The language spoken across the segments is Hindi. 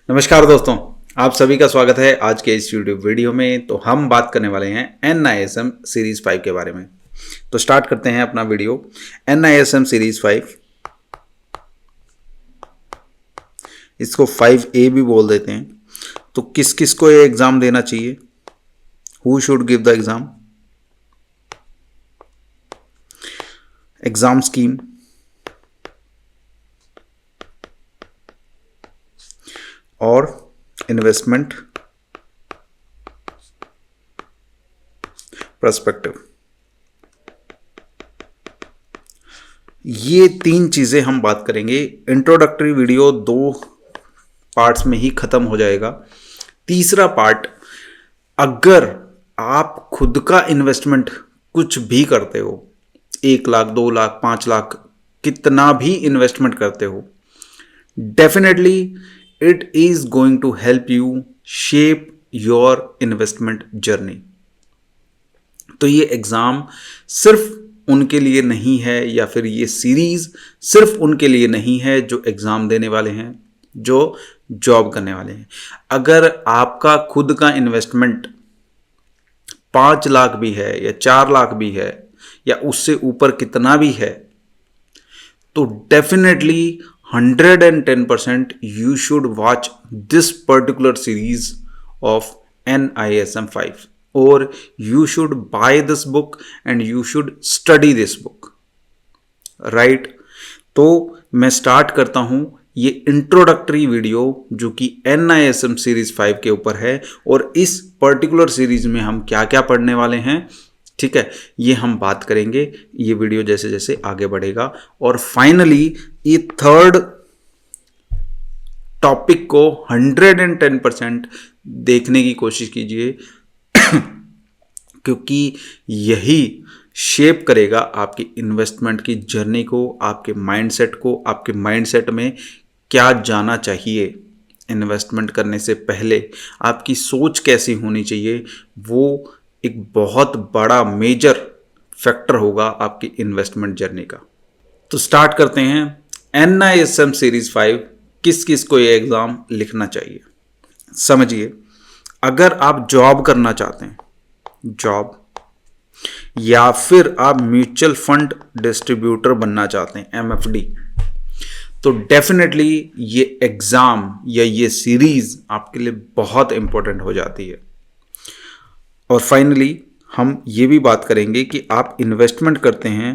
नमस्कार दोस्तों, आप सभी का स्वागत है आज के इस यूट्यूब वीडियो में। तो हम बात करने वाले हैं NISM सीरीज 5 के बारे में। तो स्टार्ट करते हैं अपना वीडियो। NISM सीरीज 5, इसको 5A भी बोल देते हैं। तो किस किस को ये एग्जाम देना चाहिए? Who should give the exam? Exam scheme, और इन्वेस्टमेंट पर्सपेक्टिव। ये तीन चीजें हम बात करेंगे। इंट्रोडक्टरी वीडियो 2 पार्ट्स में ही खत्म हो जाएगा। तीसरा पार्ट, अगर आप खुद का इन्वेस्टमेंट कुछ भी करते हो, 1 लाख 2 लाख 5 लाख कितना भी इन्वेस्टमेंट करते हो, definitely it is going to help you shape your investment journey। तो ये एग्जाम सिर्फ उनके लिए नहीं है, या फिर ये सीरीज सिर्फ उनके लिए नहीं है जो एग्जाम देने वाले हैं, जो जॉब करने वाले हैं। अगर आपका खुद का इन्वेस्टमेंट 5 लाख भी है या 4 लाख भी है या उससे ऊपर कितना भी है, तो definitely 110% you should watch this particular series of NISM 5, or you should buy this book and you should study this book, right? तो मैं स्टार्ट करता हूं ये इंट्रोडक्टरी वीडियो जो कि NISM सीरीज 5 के ऊपर है, और इस पर्टिकुलर सीरीज में हम क्या क्या पढ़ने वाले हैं, ठीक है, ये हम बात करेंगे। ये वीडियो जैसे जैसे आगे बढ़ेगा, और फाइनली ये थर्ड टॉपिक को 110% देखने की कोशिश कीजिए क्योंकि यही शेप करेगा आपकी इन्वेस्टमेंट की जर्नी को, आपके माइंडसेट को। आपके माइंडसेट में क्या जाना चाहिए इन्वेस्टमेंट करने से पहले, आपकी सोच कैसी होनी चाहिए, वो एक बहुत बड़ा मेजर फैक्टर होगा आपकी इन्वेस्टमेंट जर्नी का। तो स्टार्ट करते हैं। NISM सीरीज 5, किस किस को ये एग्जाम लिखना चाहिए? समझिए, अगर आप जॉब करना चाहते हैं, जॉब, या फिर आप म्यूचुअल फंड डिस्ट्रीब्यूटर बनना चाहते हैं, MFD, तो डेफिनेटली ये एग्जाम या ये सीरीज आपके लिए बहुत इंपॉर्टेंट हो जाती है। और फाइनली हम ये भी बात करेंगे कि आप इन्वेस्टमेंट करते हैं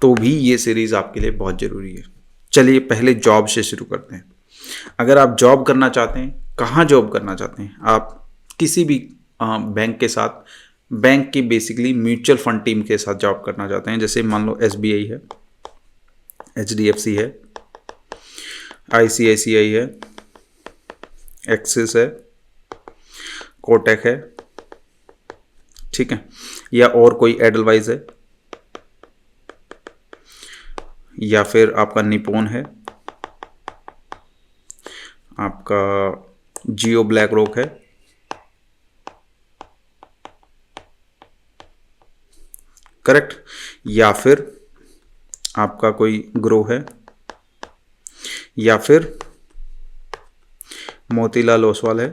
तो भी ये सीरीज आपके लिए बहुत ज़रूरी है। चलिए पहले जॉब से शुरू करते हैं। अगर आप जॉब करना चाहते हैं, कहाँ जॉब करना चाहते हैं? आप किसी भी बैंक के साथ, बैंक की बेसिकली म्यूचुअल फंड टीम के साथ जॉब करना चाहते हैं। जैसे मान लो SBI है, HDFC है, ICICI है, एक्सिस है, कोटक है, ठीक है, या और कोई एडलवाइज है, या फिर आपका निपोन है, आपका जियो ब्लैक रॉक है, करेक्ट, या फिर आपका कोई ग्रो है, या फिर मोतीलाल ओसवाल है,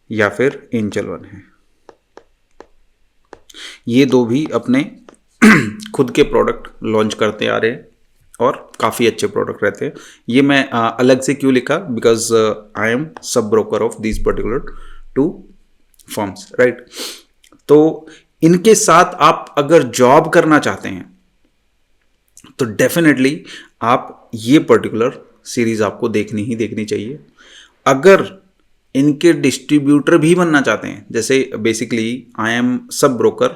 या फिर एंजल वन है। ये दो भी अपने खुद के प्रोडक्ट लॉन्च करते आ रहे हैं और काफ़ी अच्छे प्रोडक्ट रहते हैं। ये मैं अलग से क्यों लिखा? Because I am sub broker of this particular 2 firms, right. तो इनके साथ आप अगर जॉब करना चाहते हैं तो डेफिनेटली आप ये पर्टिकुलर सीरीज आपको देखनी ही देखनी चाहिए। अगर इनके डिस्ट्रीब्यूटर भी बनना चाहते हैं, जैसे basically I am sub broker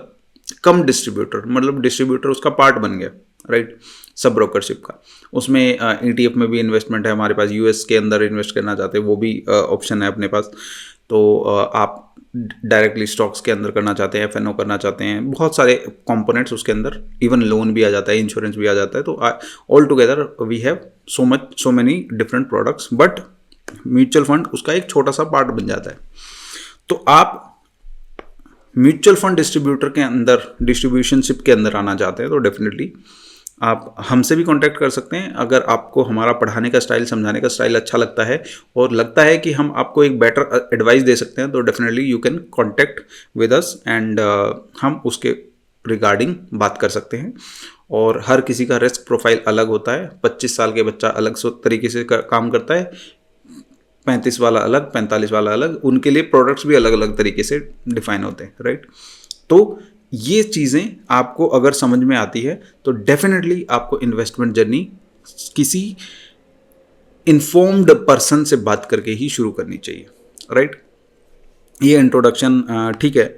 come distributor, मतलब डिस्ट्रीब्यूटर उसका पार्ट बन गया, राइट, सब ब्रोकरशिप का। उसमें ETF में भी इन्वेस्टमेंट है हमारे पास, US के अंदर इन्वेस्ट करना चाहते हैं वो भी ऑप्शन है अपने पास। तो आप डायरेक्टली स्टॉक्स के अंदर करना चाहते हैं, FNO करना चाहते हैं, बहुत सारे कंपोनेंट्स उसके अंदर, इवन लोन भी आ जाता है, इंश्योरेंस भी आ जाता है। तो all together we have so many different products, but mutual fund उसका एक छोटा सा पार्ट बन जाता है। तो आप म्यूचुअल फंड डिस्ट्रीब्यूटर के अंदर, डिस्ट्रीब्यूशनशिप के अंदर आना चाहते हैं तो डेफिनेटली आप हमसे भी कांटेक्ट कर सकते हैं। अगर आपको हमारा पढ़ाने का स्टाइल, समझाने का स्टाइल अच्छा लगता है और लगता है कि हम आपको एक बेटर एडवाइस दे सकते हैं तो definitely you can contact with us and हम उसके रिगार्डिंग बात कर सकते हैं। और हर किसी का रिस्क प्रोफाइल अलग होता है। 25 साल के बच्चा अलग तरीके से काम करता है, 35 वाला अलग, 45 वाला अलग, उनके लिए प्रोडक्ट्स भी अलग अलग तरीके से डिफाइन होते हैं, राइट। तो ये चीज़ें आपको अगर समझ में आती है तो डेफिनेटली आपको इन्वेस्टमेंट जर्नी किसी इन्फॉर्म्ड पर्सन से बात करके ही शुरू करनी चाहिए, राइट। ये इंट्रोडक्शन ठीक है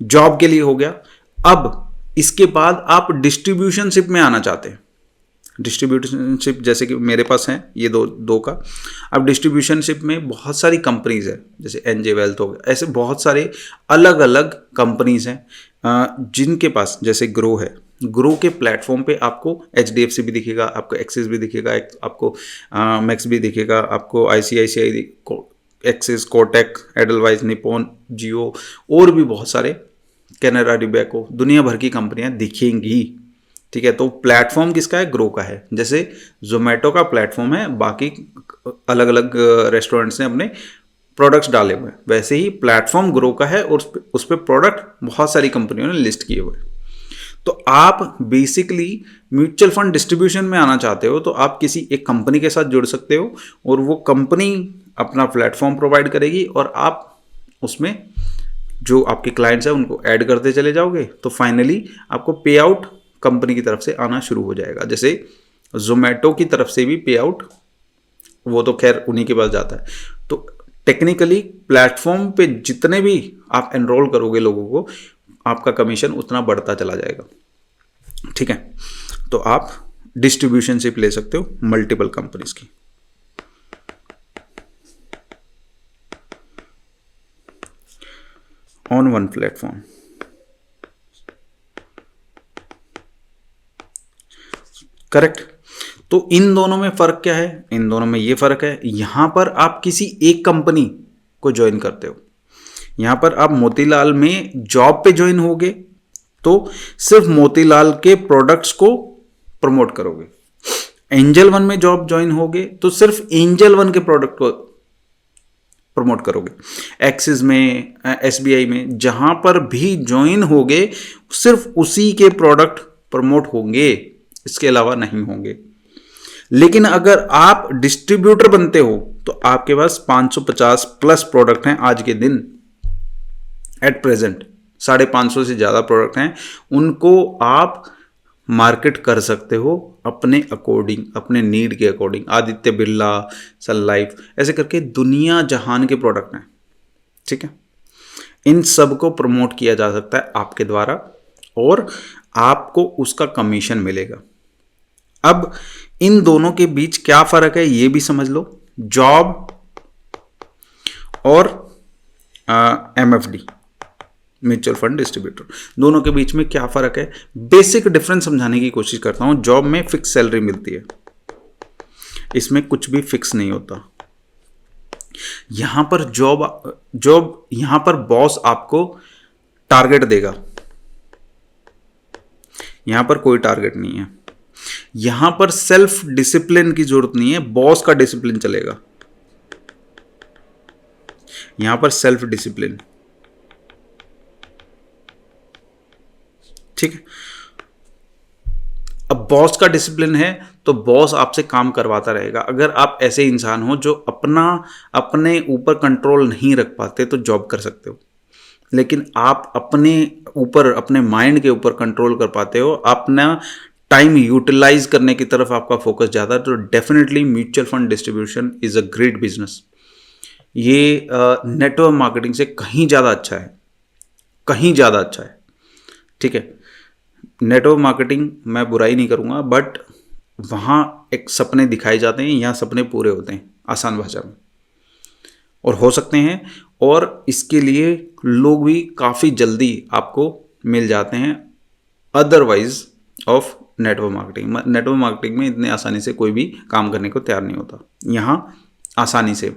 जॉब के लिए हो गया। अब इसके बाद आप डिस्ट्रीब्यूशनशिप में आना चाहते हैं। डिस्ट्रीब्यूशनशिप जैसे कि मेरे पास है ये दो का। अब डिस्ट्रीब्यूशनशिप में बहुत सारी कंपनीज है, जैसे एनजे वेल्थ हो गया, ऐसे बहुत सारे अलग अलग कंपनीज हैं जिनके पास, जैसे ग्रो है, ग्रो के प्लेटफॉर्म पे आपको HDFC भी दिखेगा, आपको एक्सिस भी दिखेगा, आपको मैक्स भी दिखेगा, आपको ICICI, Axis, Kotak, Edelweiss, Nippon, Jio और भी बहुत सारे, कैनरा, रिबेको, दुनिया भर की कंपनियां दिखेंगी, ठीक है। तो प्लेटफॉर्म किसका है? ग्रो का है। जैसे जोमेटो का प्लेटफॉर्म है, बाकी अलग अलग रेस्टोरेंट्स ने अपने प्रोडक्ट्स डाले हुए हैं, वैसे ही प्लेटफॉर्म ग्रो का है और उस पर प्रोडक्ट बहुत सारी कंपनियों ने लिस्ट किए हुए हैं। तो आप बेसिकली म्यूचुअल फंड डिस्ट्रीब्यूशन में आना चाहते हो तो आप किसी एक कंपनी के साथ जुड़ सकते हो और वो कंपनी अपना प्लेटफॉर्म प्रोवाइड करेगी और आप उसमें जो आपके क्लाइंट्स हैं उनको ऐड करते चले जाओगे, तो फाइनली आपको पे आउट कंपनी की तरफ से आना शुरू हो जाएगा। जैसे जोमेटो की तरफ से भी पे आउट, वो तो खैर उन्हीं के पास जाता है। तो टेक्निकली प्लेटफॉर्म पे जितने भी आप एनरोल करोगे लोगों को, आपका कमीशन उतना बढ़ता चला जाएगा, ठीक है। तो आप डिस्ट्रीब्यूशनशिप ले सकते हो मल्टीपल कंपनीज की। On one platform, correct. तो इन दोनों में फर्क क्या है? इन दोनों में ये फर्क है, यहां पर आप किसी एक कंपनी को ज्वाइन करते हो, यहां पर आप मोतीलाल में जॉब पे ज्वाइन होगे तो सिर्फ मोतीलाल के प्रोडक्ट्स को प्रमोट करोगे। एंजल वन में जॉब ज्वाइन होगे तो सिर्फ एंजल वन के प्रोडक्ट को प्रमोट करोगे। एक्सिस में, SBI में, जहां पर भी ज्वाइन होगे सिर्फ उसी के प्रोडक्ट प्रमोट होंगे, इसके अलावा नहीं होंगे। लेकिन अगर आप डिस्ट्रीब्यूटर बनते हो तो आपके पास 550 प्लस प्रोडक्ट हैं आज के दिन, एट प्रेजेंट 550 से ज़्यादा प्रोडक्ट हैं, उनको आप मार्केट कर सकते हो अपने अकॉर्डिंग, अपने नीड के अकॉर्डिंग। आदित्य बिरला, सन लाइफ, ऐसे करके दुनिया जहान के प्रोडक्ट हैं, ठीक है। इन सब को प्रमोट किया जा सकता है आपके द्वारा और आपको उसका कमीशन मिलेगा। अब इन दोनों के बीच क्या फर्क है ये भी समझ लो। जॉब और MFD, म्यूचुअल फंड डिस्ट्रीब्यूटर, दोनों के बीच में क्या फर्क है? बेसिक डिफरेंस समझाने की कोशिश करता हूं। जॉब में फिक्स सैलरी मिलती है, इसमें कुछ भी फिक्स नहीं होता। यहां पर जॉब यहां पर बॉस आपको टारगेट देगा, यहां पर कोई टारगेट नहीं है। यहां पर सेल्फ डिसिप्लिन की जरूरत नहीं है, बॉस का डिसिप्लिन चलेगा। यहां पर सेल्फ डिसिप्लिन, ठीक है। अब बॉस का डिसिप्लिन है तो बॉस आपसे काम करवाता रहेगा। अगर आप ऐसे इंसान हो जो अपने ऊपर कंट्रोल नहीं रख पाते तो जॉब कर सकते हो, लेकिन आप अपने ऊपर, अपने माइंड के ऊपर कंट्रोल कर पाते हो, अपना टाइम यूटिलाइज करने की तरफ आपका फोकस ज़्यादा है, तो definitely mutual fund distribution is a great business. ये नेटवर्क मार्केटिंग से कहीं ज़्यादा अच्छा है, कहीं ज़्यादा अच्छा है, ठीक है। नेटवर्क मार्केटिंग मैं बुराई नहीं करूँगा, बट वहाँ एक सपने दिखाए जाते हैं, यहाँ सपने पूरे होते हैं आसान भाषा में, और हो सकते हैं, और इसके लिए लोग भी काफ़ी जल्दी आपको मिल जाते हैं otherwise of network marketing. Network marketing में इतने आसानी से कोई भी काम करने को तैयार नहीं होता, यहाँ आसानी से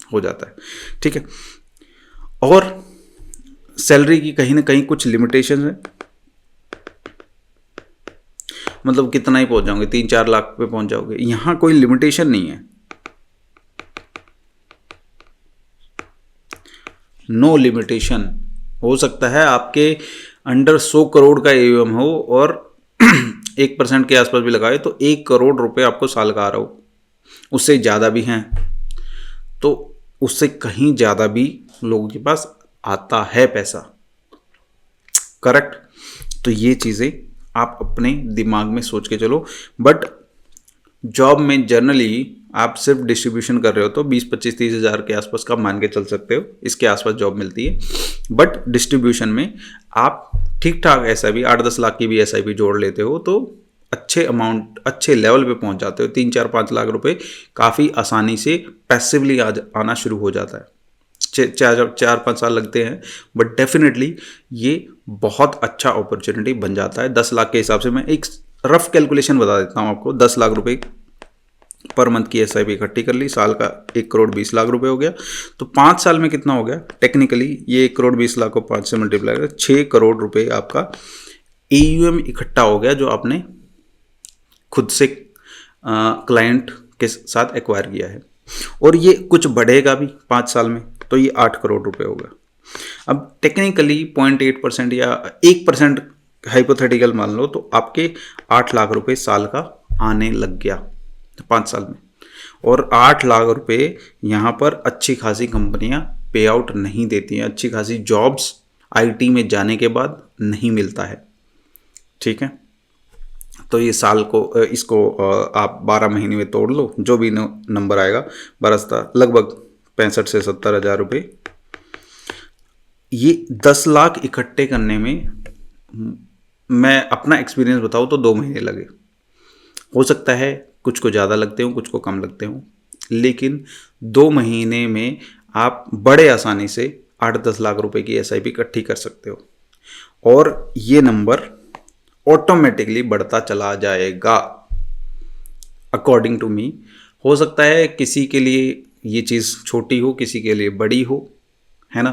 हो जाता है, ठीक है। और सैलरी की कहीं ना कहीं कुछ लिमिटेशन है, मतलब कितना ही पहुंच जाओगे, 3-4 लाख पे पहुंच जाओगे, यहां कोई लिमिटेशन नहीं है, नो लिमिटेशन। हो सकता है आपके अंडर 100 करोड़ का एयूएम हो और 1% के आसपास भी लगाए तो 1 करोड़ रुपए आपको साल का आ रहा हो, उससे ज़्यादा भी हैं, तो उससे कहीं ज़्यादा भी लोगों के पास आता है पैसा। करेक्ट। तो ये चीज़ें आप अपने दिमाग में सोच के चलो। बट जॉब में जनरली आप सिर्फ डिस्ट्रीब्यूशन कर रहे हो तो 20-25-30 हज़ार के आसपास का मान के चल सकते हो, इसके आसपास जॉब मिलती है। बट डिस्ट्रीब्यूशन में आप ठीक ठाक SIP 8-10 लाख की भी SIP जोड़ लेते हो तो अच्छे अमाउंट, अच्छे लेवल पे पहुंच जाते हो। 3-4-5 लाख रुपए काफ़ी आसानी से पैसिवली आना शुरू हो जाता है। 4-5 साल लगते हैं, बट डेफिनेटली ये बहुत अच्छा अपॉर्चुनिटी बन जाता है। 10 लाख के हिसाब से मैं एक रफ कैलकुलेशन बता देता हूँ आपको। 10 लाख रुपए पर मंथ की SIP इकट्ठी कर ली, साल का 1 करोड़ 20 लाख रुपए हो गया, तो 5 साल में कितना हो गया? टेक्निकली ये 1 करोड़ 20 लाख को 5 से मल्टीप्लाई कर 6 करोड़ रुपए आपका AUM इकट्ठा हो गया, जो आपने खुद से क्लाइंट के साथ एक्वायर किया है। और ये कुछ बढ़ेगा भी 5 साल में, तो ये 8 करोड़ रुपए होगा। अब टेक्निकली 0.8% या 1% हाइपोथेटिकल मान लो, तो आपके 8 लाख रुपए साल का आने लग गया 5 साल में। और 8 लाख रुपए यहाँ पर अच्छी खासी कंपनियाँ पे आउट नहीं देती हैं, अच्छी खासी जॉब्स IT में जाने के बाद नहीं मिलता है। ठीक है, तो ये साल को इसको आप 12 महीने में तोड़ लो, जो भी नंबर आएगा बरसता लगभग 65 से 70 हज़ार रुपये। ये 10 लाख इकट्ठे करने में मैं अपना एक्सपीरियंस बताऊँ तो 2 महीने लगे। हो सकता है कुछ को ज़्यादा लगते हो, कुछ को कम लगते हो, लेकिन 2 महीने में आप बड़े आसानी से 8-10 लाख रुपए की SIP इकट्ठी कर सकते हो और ये नंबर ऑटोमेटिकली बढ़ता चला जाएगा अकॉर्डिंग टू मी। हो सकता है किसी के लिए ये चीज़ छोटी हो, किसी के लिए बड़ी हो, है ना।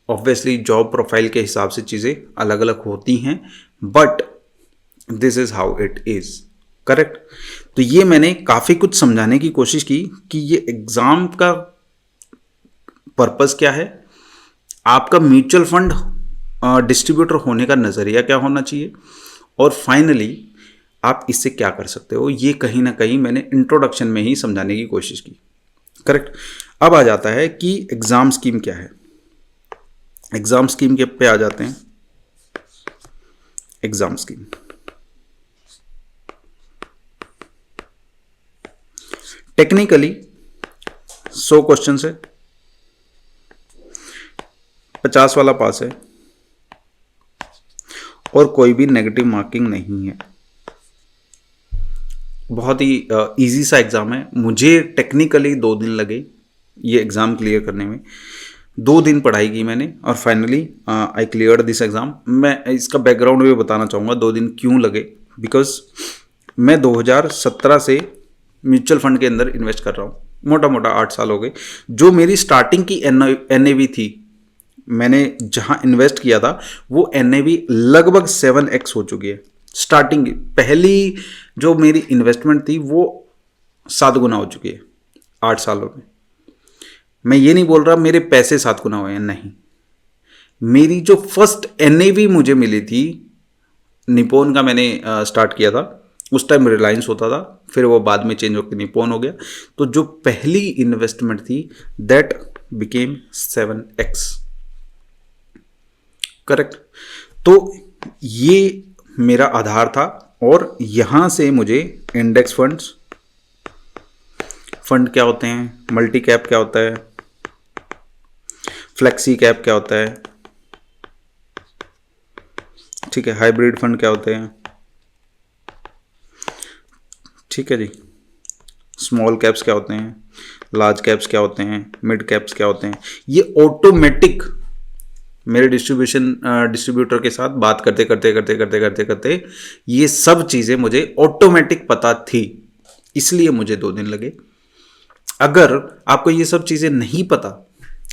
ऑब्वियसली जॉब प्रोफाइल के हिसाब से चीज़ें अलग अलग होती हैं, but this is how it is. Correct. तो ये मैंने काफ़ी कुछ समझाने की कोशिश की कि ये एग्ज़ाम का पर्पस क्या है, आपका म्यूचुअल फंड डिस्ट्रीब्यूटर होने का नज़रिया क्या होना चाहिए, और फाइनली आप इससे क्या कर सकते हो। ये कहीं ना कहीं मैंने इंट्रोडक्शन में ही समझाने की कोशिश की। करेक्ट। अब आ जाता है कि एग्ज़ाम स्कीम क्या है। एग्ज़ाम स्कीम के पे आ जाते हैं। एग्ज़ाम स्कीम टेक्निकली 100 क्वेश्चन है, 50 वाला पास है और कोई भी नेगेटिव मार्किंग नहीं है। बहुत ही इजी सा एग्ज़ाम है। मुझे टेक्निकली 2 दिन लगे ये एग्ज़ाम क्लियर करने में। 2 दिन पढ़ाई की मैंने और finally I cleared this exam. मैं इसका बैकग्राउंड भी बताना चाहूँगा 2 दिन क्यों लगे। बिकॉज मैं 2017 से म्यूचुअल फंड के अंदर इन्वेस्ट कर रहा हूँ, मोटा मोटा 8 साल हो गए। जो मेरी स्टार्टिंग की NAV थी, मैंने जहाँ इन्वेस्ट किया था वो NAV लगभग 7x हो चुकी है। स्टार्टिंग पहली जो मेरी इन्वेस्टमेंट थी वो 7 गुना हो चुकी है 8 सालों में। मैं ये नहीं बोल रहा मेरे पैसे 7 गुना हुए हैं, नहीं। मेरी जो फर्स्ट NAV मुझे मिली थी, निपोन का मैंने स्टार्ट किया था, उस टाइम रिलायंस होता था, फिर वो बाद में चेंज होकर निपोन हो गया। तो जो पहली इन्वेस्टमेंट थी दैट बिकेम 7x। करेक्ट। तो ये मेरा आधार था और यहां से मुझे इंडेक्स फंड्स, फंड क्या होते हैं, मल्टी कैप क्या होता है, फ्लेक्सी कैप क्या होता है, ठीक है, हाइब्रिड फंड क्या होते हैं, ठीक है जी, स्मॉल कैप्स क्या होते हैं, लार्ज कैप्स क्या होते हैं, मिड कैप्स क्या होते हैं, ये ऑटोमेटिक मेरे डिस्ट्रीब्यूटर के साथ बात करते करते ये सब चीज़ें मुझे ऑटोमेटिक पता थी, इसलिए मुझे 2 दिन लगे। अगर आपको ये सब चीज़ें नहीं पता,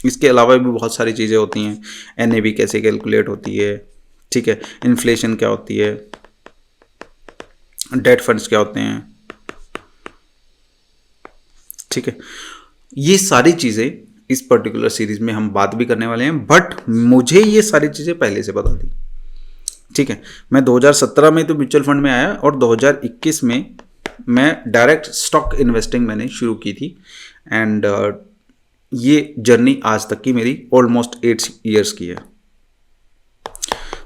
इसके अलावा भी बहुत सारी चीज़ें होती हैं। NAV कैसे कैलकुलेट होती है, ठीक है, इन्फ्लेशन क्या होती है, डेट फंड्स क्या होते हैं, ठीक है। ये सारी चीज़ें इस पर्टिकुलर सीरीज में हम बात भी करने वाले हैं, बट मुझे ये सारी चीज़ें पहले से बता दी, ठीक है। मैं 2017 में तो म्यूचुअल फंड में आया और 2021 में मैं डायरेक्ट स्टॉक इन्वेस्टिंग मैंने शुरू की थी। एंड ये जर्नी आज तक की मेरी ऑलमोस्ट 8 ईयर्स की है।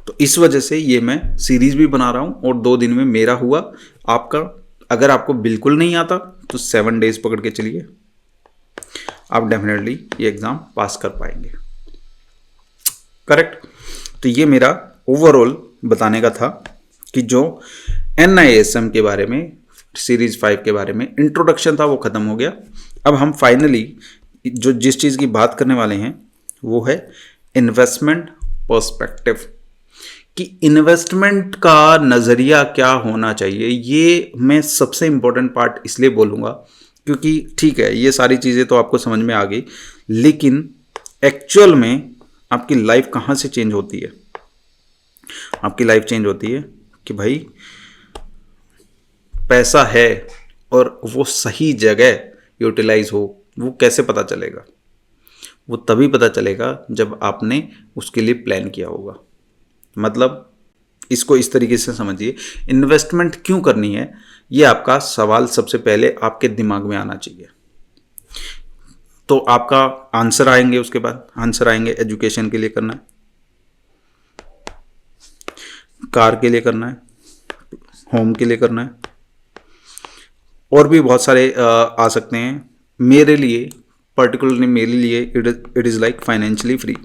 तो इस वजह से ये मैं सीरीज भी बना रहा हूँ और 2 दिन में मेरा हुआ। आपका अगर आपको बिल्कुल नहीं आता तो 7 डेज पकड़ के चलिए, आप डेफिनेटली ये एग्ज़ाम पास कर पाएंगे। करेक्ट। तो ये मेरा ओवरऑल बताने का था कि जो NISM के बारे में सीरीज 5 के बारे में इंट्रोडक्शन था वो ख़त्म हो गया। अब हम फाइनली जो जिस चीज़ की बात करने वाले हैं वो है इन्वेस्टमेंट पर्सपेक्टिव, कि इन्वेस्टमेंट का नज़रिया क्या होना चाहिए। ये मैं सबसे इम्पोर्टेंट पार्ट इसलिए बोलूँगा क्योंकि ठीक है ये सारी चीज़ें तो आपको समझ में आ गई, लेकिन एक्चुअल में आपकी लाइफ कहाँ से चेंज होती है। आपकी लाइफ चेंज होती है कि भाई पैसा है और वो सही जगह यूटिलाइज हो, वो कैसे पता चलेगा? वो तभी पता चलेगा जब आपने उसके लिए प्लान किया होगा। मतलब इसको इस तरीके से समझिए, इन्वेस्टमेंट क्यों करनी है ये आपका सवाल सबसे पहले आपके दिमाग में आना चाहिए। तो आपका आंसर आएंगे, उसके बाद आंसर आएंगे एजुकेशन के लिए करना है, कार के लिए करना है, होम के लिए करना है, और भी बहुत सारे आ सकते हैं। मेरे लिए पर्टिकुलरली मेरे लिए it is like financially free.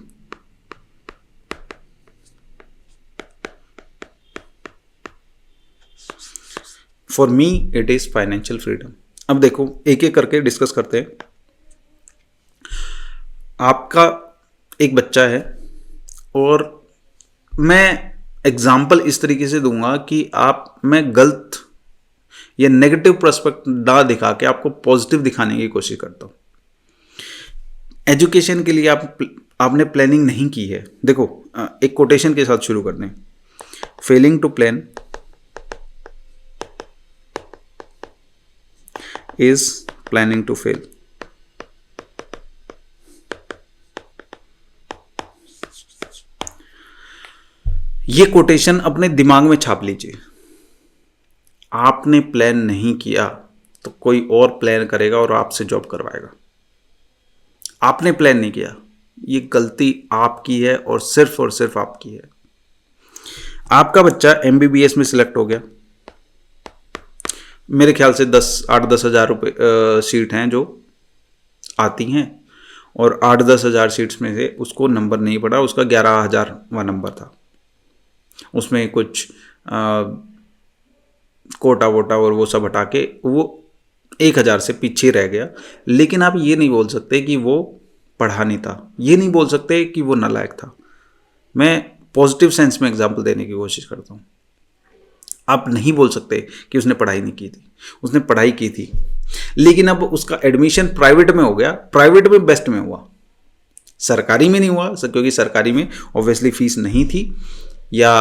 For me it is financial freedom. अब देखो एक एक करके डिस्कस करते हैं। आपका एक बच्चा है और मैं एग्जाम्पल इस तरीके से दूंगा कि मैं गलत या नेगेटिव पर्सपेक्ट ना दिखा के आपको पॉजिटिव दिखाने की कोशिश करता हूँ। एजुकेशन के लिए आपने प्लानिंग नहीं की है। देखो एक कोटेशन के साथ शुरू करते हैं, failing to plan is planning to fail। ये कोटेशन अपने दिमाग में छाप लीजिए। आपने प्लान नहीं किया तो कोई और प्लान करेगा और आपसे जॉब करवाएगा। आपने प्लान नहीं किया, ये गलती आपकी है और सिर्फ आपकी है। आपका बच्चा MBBS में सिलेक्ट हो गया, मेरे ख्याल से 8-10 हज़ार रुपये सीट हैं जो आती हैं, और 8-10 हज़ार सीट्स में से उसको नंबर नहीं पड़ा, उसका 11,000वां नंबर था। उसमें कुछ कोटा वोटा और वो सब हटा के वो 1,000 से पीछे रह गया। लेकिन आप ये नहीं बोल सकते कि वो पढ़ा नहीं था, ये नहीं बोल सकते कि वो नालायक था। मैं पॉजिटिव सेंस में एग्जाम्पल देने की कोशिश करता हूँ। आप नहीं बोल सकते कि उसने पढ़ाई नहीं की थी, उसने पढ़ाई की थी, लेकिन अब उसका एडमिशन प्राइवेट में हो गया। प्राइवेट में बेस्ट में हुआ, सरकारी में नहीं हुआ, क्योंकि सरकारी में ऑब्वियसली फीस नहीं थी, या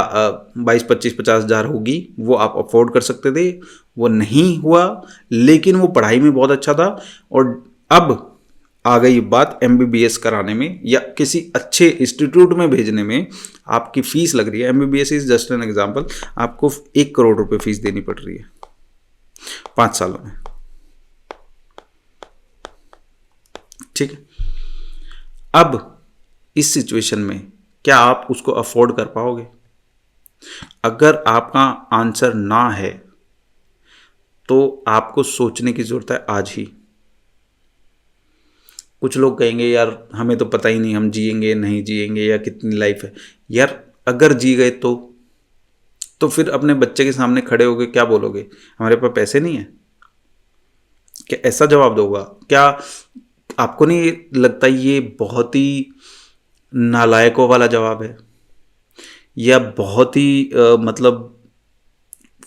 22-25-50 हज़ार होगी, वो आप अफोर्ड कर सकते थे, वो नहीं हुआ। लेकिन वो पढ़ाई में बहुत अच्छा था। और अब आ गई बात MBBS कराने में या किसी अच्छे इंस्टीट्यूट में भेजने में, आपकी फीस लग रही है। MBBS is just an example, आपको 1 करोड़ रुपए फीस देनी पड़ रही है 5 सालों में, ठीक है। अब इस सिचुएशन में क्या आप उसको अफोर्ड कर पाओगे? अगर आपका आंसर ना है तो आपको सोचने की जरूरत है आज ही। कुछ लोग कहेंगे यार हमें तो पता ही नहीं हम जिएंगे नहीं जिएंगे या कितनी लाइफ है। यार अगर जी गए तो फिर अपने बच्चे के सामने खड़े होकर क्या बोलोगे? हमारे पास पैसे नहीं है? क्या ऐसा जवाब दोगा? क्या आपको नहीं लगता ये बहुत ही नालायकों वाला जवाब है, या बहुत ही मतलब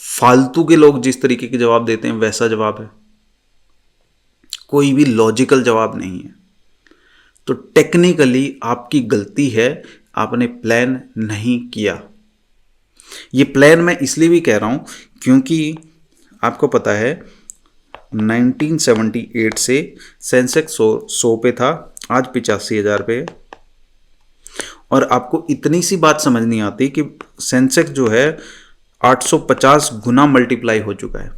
फालतू के लोग जिस तरीके के जवाब देते हैं वैसा जवाब है? कोई भी लॉजिकल जवाब नहीं है। तो टेक्निकली आपकी गलती है, आपने प्लान नहीं किया। ये प्लान मैं इसलिए भी कह रहा हूं क्योंकि आपको पता है 1978 से सेंसेक्स 100 पे था, आज 85,000 पे है। और आपको इतनी सी बात समझ नहीं आती कि सेंसेक्स जो है 850 गुना मल्टीप्लाई हो चुका है,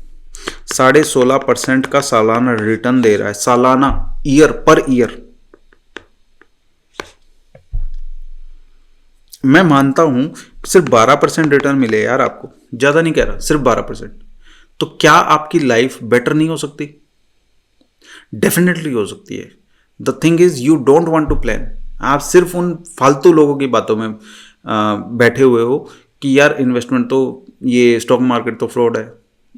16.5% का सालाना रिटर्न दे रहा है, सालाना, ईयर पर ईयर। मैं मानता हूं सिर्फ 12% रिटर्न मिले यार आपको, ज्यादा नहीं कह रहा, सिर्फ 12%। तो क्या आपकी लाइफ बेटर नहीं हो सकती? डेफिनेटली हो सकती है। The thing is you don't want to plan. आप सिर्फ उन फालतू लोगों की बातों में बैठे हुए हो कि यार इन्वेस्टमेंट तो, ये स्टॉक मार्केट तो फ्रॉड है,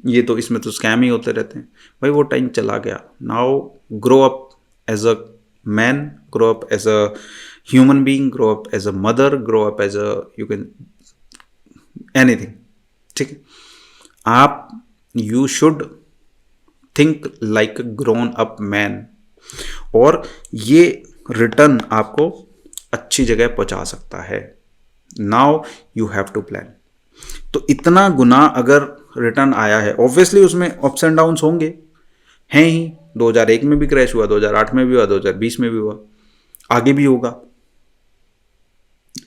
ये तो, इसमें तो स्कैम ही होते रहते हैं। भाई वो टाइम चला गया। Now grow up as a man, grow up as a human being, grow up as a mother, grow up as a, you can anything, ठीक है? आप, you should think like a grown up man, और ये रिटर्न आपको अच्छी जगह पहुंचा सकता है। Now you have to plan. तो इतना गुना अगर रिटर्न आया है, ऑब्वियसली उसमें अप्स एंड डाउन्स होंगे, हैं ही। 2001 में भी क्रैश हुआ, 2008 में भी हुआ, 2020 में भी हुआ, आगे भी होगा,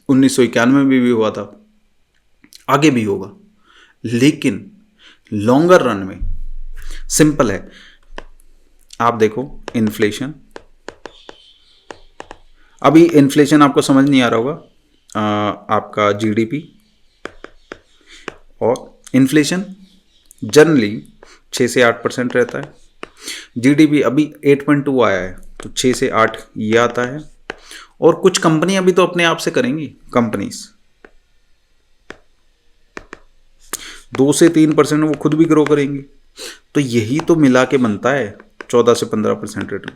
1991 में भी हुआ था, आगे भी होगा। लेकिन लॉन्गर रन में सिंपल है। आप देखो इन्फ्लेशन, अभी इन्फ्लेशन आपको समझ नहीं आ रहा होगा, आपका जीडीपी, और इन्फ्लेशन जनरली 6 से 8% रहता है। जीडीपी अभी 8.2 आया है, तो 6 से 8 ये आता है। और कुछ कंपनियां भी तो अपने आप से करेंगी, कंपनीज 2 से 3% वो खुद भी ग्रो करेंगी। तो यही तो मिला के बनता है 14 से 15% रिटर्न।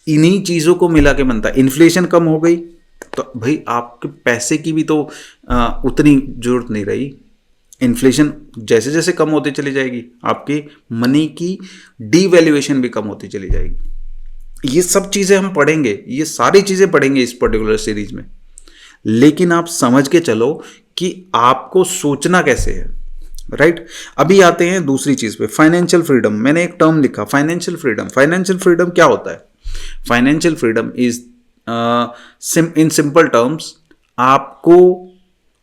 इन्हीं चीजों को मिला के बनता है। इन्फ्लेशन कम हो गई तो भाई आपके पैसे की भी तो उतनी जरूरत नहीं रही। इन्फ्लेशन जैसे जैसे कम होती चली जाएगी, आपकी मनी की डीवैल्यूएशन भी कम होती चली जाएगी। ये सब चीजें हम पढ़ेंगे, ये सारी चीजें पढ़ेंगे इस पर्टिकुलर सीरीज में। लेकिन आप समझ के चलो कि आपको सोचना कैसे है, राइट? अभी आते हैं दूसरी चीज पे, फाइनेंशियल फ्रीडम। मैंने एक टर्म लिखा, फाइनेंशियल फ्रीडम। फाइनेंशियल फ्रीडम क्या होता है? Financial freedom is in simple terms, आपको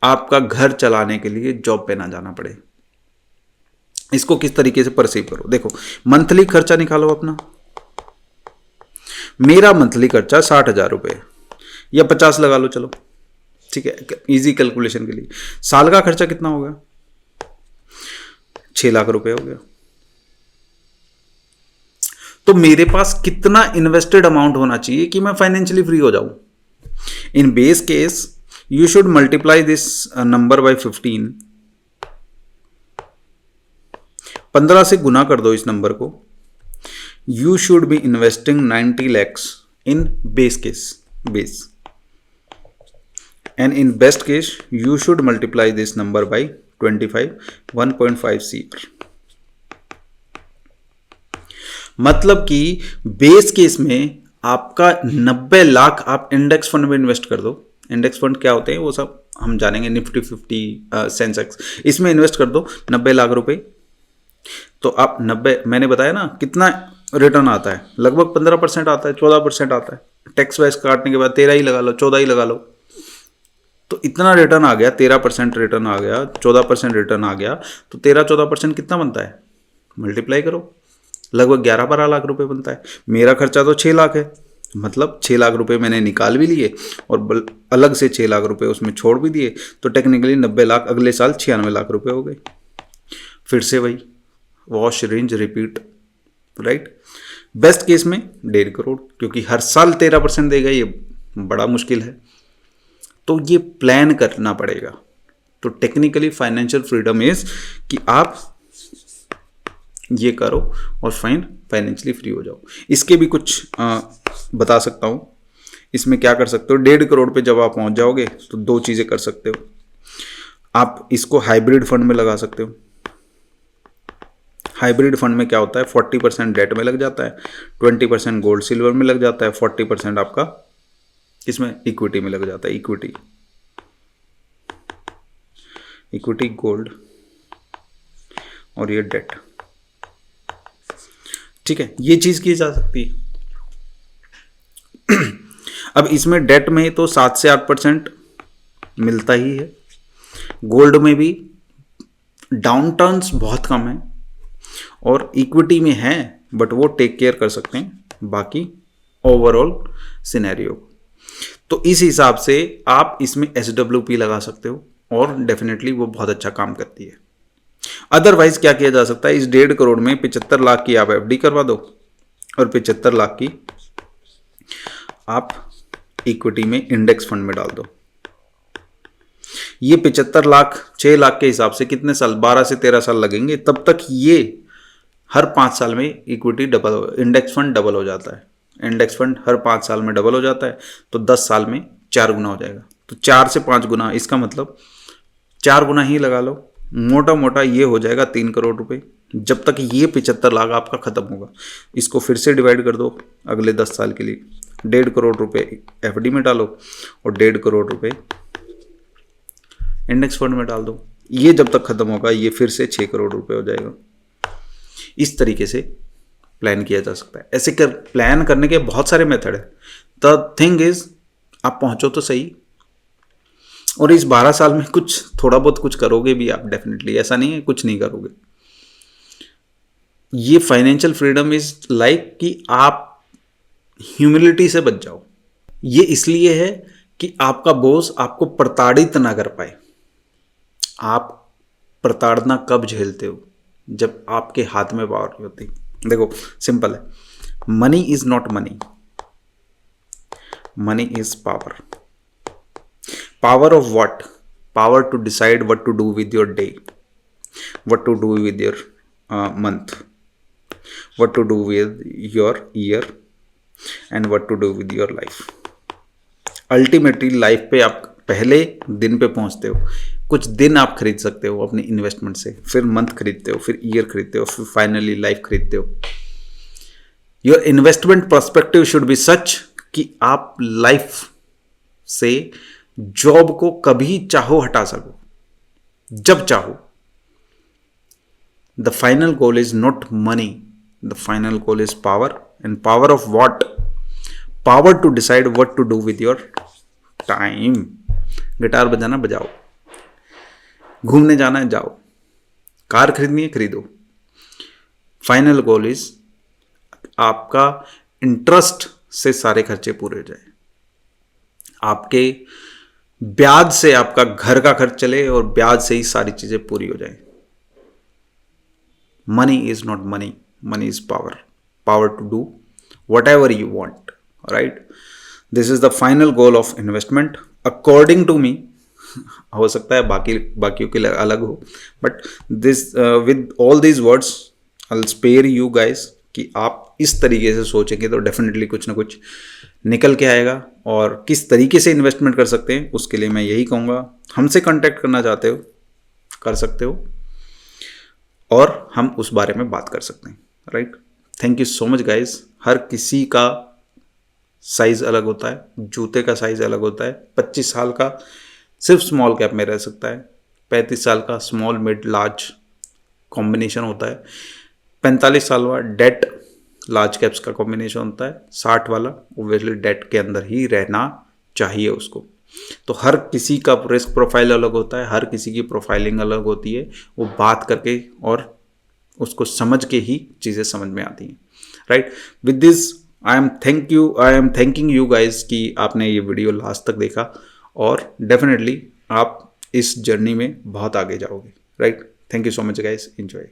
आपका घर चलाने के लिए जॉब पे ना जाना पड़े। इसको किस तरीके से परसीव करो, देखो मंथली खर्चा निकालो अपना। मेरा मंथली खर्चा 60,000 रुपये या 50 लगा लो, चलो ठीक है, इजी कैलकुलेशन के लिए। साल का खर्चा कितना हो गया? 6 लाख रुपए हो गया। तो मेरे पास कितना इन्वेस्टेड अमाउंट होना चाहिए कि मैं फाइनेंशियली फ्री हो जाऊं? In base case you should multiply this number by 15। 15 से गुना कर दो इस नंबर को। You should be investing 90 lakhs in base case, base, and in best case you should multiply this number by 25, 1.5 CR। मतलब कि बेस केस में आपका 90 लाख आप इंडेक्स फंड में इन्वेस्ट कर दो। इंडेक्स फंड क्या होते हैं वो सब हम जानेंगे, निफ्टी 50, सेंसेक्स, इसमें इन्वेस्ट कर दो 90 लाख रुपए। तो आप 90, मैंने बताया ना कितना रिटर्न आता है, लगभग 15% आता है, 14% आता है। टैक्स वाइज काटने के बाद 13 ही लगा लो, 14 ही लगा लो। तो इतना रिटर्न आ गया, 13% रिटर्न आ गया, 14% रिटर्न आ गया। तो 13-14% कितना बनता है? मल्टीप्लाई करो, लगभग 11-12 लाख रुपए बनता है। मेरा खर्चा तो 6 लाख है, मतलब 6 लाख रुपए मैंने निकाल भी लिए और अलग से 6 लाख रुपए उसमें छोड़ भी दिए। तो टेक्निकली 90 लाख, अगले साल 96 लाख रुपए हो गए। फिर से वही wash range repeat, right? Best case में 1.5 करोड़, क्योंकि हर साल 13% देगा, ये बड़ा मुश्किल है। तो ये प्लान करना पड़ेगा। तो टेक्निकली फाइनेंशियल फ्रीडम इज कि आप ये करो और फाइनेंशियली फ्री हो जाओ। इसके भी कुछ बता सकता हूँ। इसमें क्या कर सकते हो, 1.5 करोड़ पे जब आप पहुंच जाओगे तो 2 चीज़ें कर सकते हो। आप इसको हाइब्रिड फंड में लगा सकते हो। हाइब्रिड फंड में क्या होता है, 40% डेट में लग जाता है, 20% गोल्ड सिल्वर में लग जाता है, 40% आपका इसमें इक्विटी में लग जाता है। इक्विटी गोल्ड और ये डेट, ठीक है, ये चीज की जा सकती है। अब इसमें डेट में तो 7 से 8% मिलता ही है, गोल्ड में भी डाउन टर्न्स बहुत कम है, और इक्विटी में है बट वो टेक केयर कर सकते हैं बाकी ओवरऑल सिनेरियो। तो इस हिसाब से आप इसमें SWP लगा सकते हो और डेफिनेटली वो बहुत अच्छा काम करती है। अदरवाइज क्या किया जा सकता है, इस 1.5 करोड़ में 75 लाख की आप FD करवा दो और 75 लाख की आप इक्विटी में इंडेक्स फंड में डाल दो। ये 75 लाख 6 लाख के हिसाब से कितने साल, 12 से 13 साल लगेंगे, तब तक ये हर 5 साल में equity double, index fund double हो जाता है। इंडेक्स फंड हर 5 साल में डबल हो जाता है, तो 10 साल में 4 गुना हो जाएगा। तो 4 से 5 गुना, इसका मतलब 4 गुना ही लगा लो, मोटा मोटा ये हो जाएगा 3 करोड़ रुपए, जब तक ये 75 लाख आपका खत्म होगा। इसको फिर से डिवाइड कर दो अगले 10 साल के लिए, 1.5 करोड़ रुपए FD में डालो और 1.5 करोड़ रुपए इंडेक्स फंड में डाल दो। ये जब तक खत्म होगा ये फिर से 6 करोड़ रुपए हो जाएगा। इस तरीके से प्लान किया जा सकता है। ऐसे कर प्लान करने के बहुत सारे मेथड है। द थिंग इज आप पहुंचो तो सही, और इस 12 साल में कुछ थोड़ा बहुत कुछ करोगे भी आप डेफिनेटली, ऐसा नहीं है कुछ नहीं करोगे। ये फाइनेंशियल फ्रीडम इज लाइक कि आप ह्यूमिलिटी से बच जाओ। ये इसलिए है कि आपका बॉस आपको प्रताड़ित ना कर पाए। आप प्रताड़ना कब झेलते हो, जब आपके हाथ में पावर नहीं होती। देखो सिंपल है, money is not money, money is power. Power of what? Power to decide what to do with your day, what to do with your month, what to do with your year and what to do with your life. Ultimately life पे आप पहले दिन पे पहुंचते हो। कुछ दिन आप खरीद सकते हो अपनी इन्वेस्टमेंट से, फिर मंथ खरीदते हो, फिर ईयर खरीदते हो, फिर फाइनली लाइफ खरीदते हो। Your investment perspective should be such कि आप लाइफ से जॉब को कभी चाहो हटा सको, जब चाहो। The final goal is not money, the final goal is power, and power of what? Power to decide what to do with your time. Guitar बजाना बजाओ, घूमने जाना है जाओ, कार खरीदनी है खरीदो। फाइनल गोल इज आपका इंटरेस्ट से सारे खर्चे पूरे हो जाए, आपके ब्याज से आपका घर का खर्च चले और ब्याज से ही सारी चीजें पूरी हो जाए। Money is not money, money is power, power to do whatever you want, right? This is the final goal of investment according to me. हो सकता है बाकियों के लिए अलग हो, but this with all these words I will spare you guys कि आप इस तरीके से सोचेंगे तो डेफिनेटली कुछ ना कुछ निकल के आएगा। और किस तरीके से इन्वेस्टमेंट कर सकते हैं उसके लिए मैं यही कहूँगा, हमसे कांटेक्ट करना चाहते हो कर सकते हो और हम उस बारे में बात कर सकते हैं, right? Thank you so much guys. हर किसी का साइज़ अलग होता है, जूते का साइज़ अलग होता है। 25 साल का सिर्फ स्मॉल कैप में रह सकता है, 35 साल का स्मॉल मिड लार्ज कॉम्बिनेशन होता है, 45 साल वाला डेट लार्ज कैप्स का कॉम्बिनेशन होता है, 60 वाला ओब्वियसली डेट के अंदर ही रहना चाहिए उसको। तो हर किसी का रिस्क प्रोफाइल अलग होता है, हर किसी की प्रोफाइलिंग अलग होती है। वो बात करके और उसको समझ के ही चीज़ें समझ में आती हैं, right? With this I am thanking you guys कि आपने ये वीडियो लास्ट तक देखा और डेफिनेटली आप इस जर्नी में बहुत आगे जाओगे, right? Thank you so much guys, enjoy.